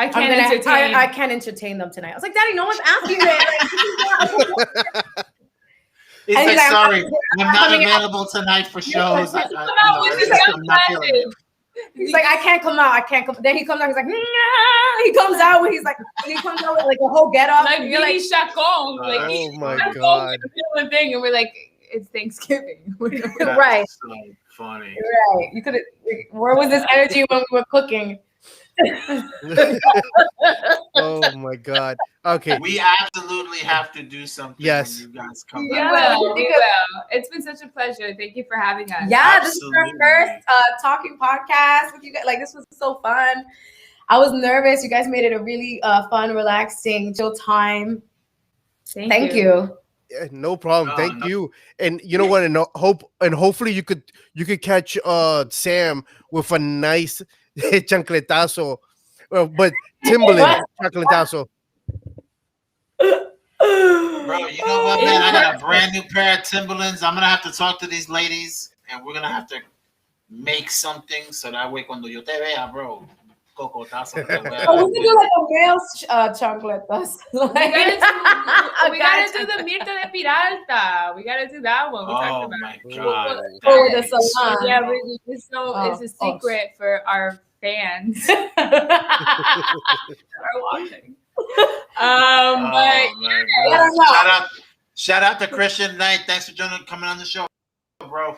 I can't entertain them tonight. I was like, Daddy, no one's asking it. He's like, sorry, I'm not available tonight for shows. He's like, I can't come out. Then he comes out. He's like, nah. He comes out with a whole get up. You're like, Chacon. Oh my God. Thing, and we're like, it's Thanksgiving. Right. So funny. Right. You could. Where was this energy when we were cooking? Oh my God. Okay. We absolutely have to do something Yes. when you guys come We back. will. It's been such a pleasure. Thank you for having us. Yeah, this is our first talking podcast with you guys. This was so fun. I was nervous. You guys made it a really fun, relaxing, chill time. Thank you. Yeah, no problem. Thank you. And you know what? And hopefully you could catch Sam with a nice chancletazo, but Timberland chancletazo. Bro, you know what, man? I got a brand new pair of Timberlands. I'm gonna have to talk to these ladies, and we're gonna have to make something so that way cuando yo te vea, bro. Cocotazo. We can do a male chancletas. We gotta do the Mirta de Piralta. We gotta do that one. We talked about my God. The salon. Yeah, it's a secret for our fans that are watching. Shout out to Christian Knight. Thanks for coming on the show, bro.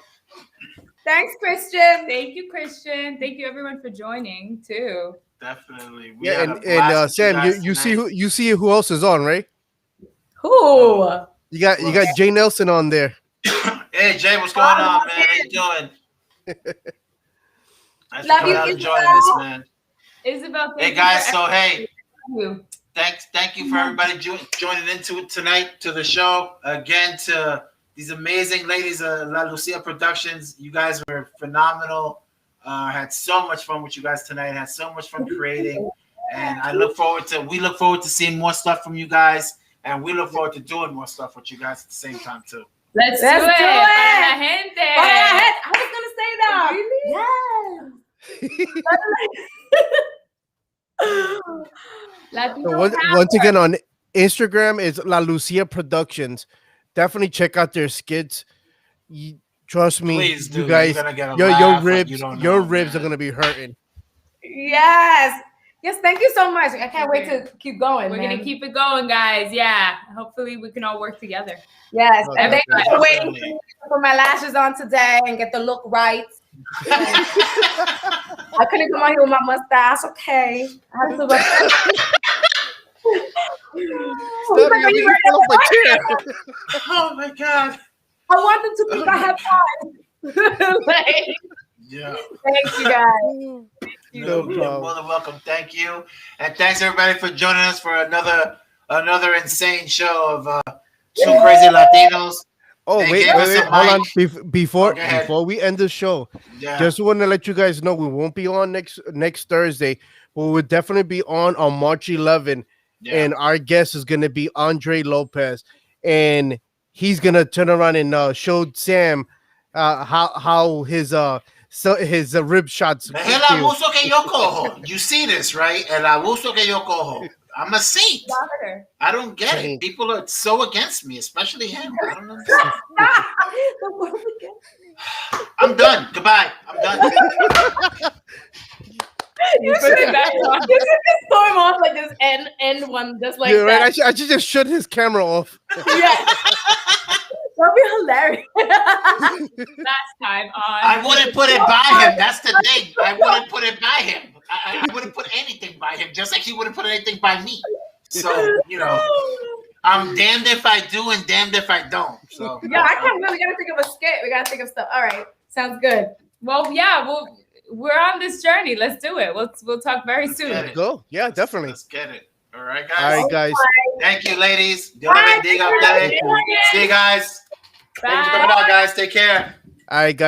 Thanks, Christian. Thank you, Christian. Thank you, everyone, for joining too. Definitely. And Sam, you see who else is on, right? Who? You got Jay Nelson on there. Hey Jay, what's going on, man? How you doing? Nice Love for you, coming out and joining us, man. Isabel, hey guys, so hey, thank you for everybody joining into it tonight to the show. Again, to these amazing ladies of La Lucia Productions. You guys were phenomenal. Had so much fun with you guys tonight. Had so much fun creating, and we look forward to seeing more stuff from you guys, and we look forward to doing more stuff with you guys at the same time too. Let's do it. Para la gente. I was gonna say that. Really? Yes. Once again on Instagram is La Lucia Productions. Definitely check out their skits. Trust me, please do. You guys, your ribs are gonna be hurting. Yes. Thank you so much. I can't wait to keep going. We're gonna keep it going, guys. Yeah. Hopefully we can all work together. Yes. And thank you for waiting for put my lashes on today and get the look right. I couldn't come out here with my mustache. Okay. I have to Oh my God. I want them to think I have time. Like, Yeah. thank you guys. No You're problem. more than welcome. Thank you, and thanks everybody for joining us for another insane show of two crazy Latinos. Oh, They wait, gave us a hold on. mic. Before go ahead. before we end the show, Yeah. just want to let you guys know we won't be on next Thursday, but we'll definitely be on March 11th, Yeah. and our guest is gonna be Andre Lopez, and he's gonna turn around and show Sam how his rib shots Es el feel. abuso que yo cojo. You see this, right? El abuso que yo cojo. I'm a saint. I don't get it. Saint. People are so against me, especially him. I don't understand. I'm done. Goodbye. I'm done. You should just storm off like this end one just like Yeah, right. that. I should just shut his camera off. Yeah. That'd be hilarious. Last time on. I wouldn't put it by him. That's the thing. I wouldn't put it by him. I wouldn't put anything by him, just like he wouldn't put anything by me. So, I'm damned if I do and damned if I don't. So Yeah, I can't really. We gotta think of a skit. We gotta think of stuff. All right, sounds good. Well, yeah, we're on this journey. Let's do it. We'll talk very soon. get it. Go. Yeah, definitely. Let's get it. All right, All guys. right, guys. Thank you, ladies. Dios Bye. bendiga a ustedes. See you guys. Thanks for coming out, guys. Take care. All right, guys.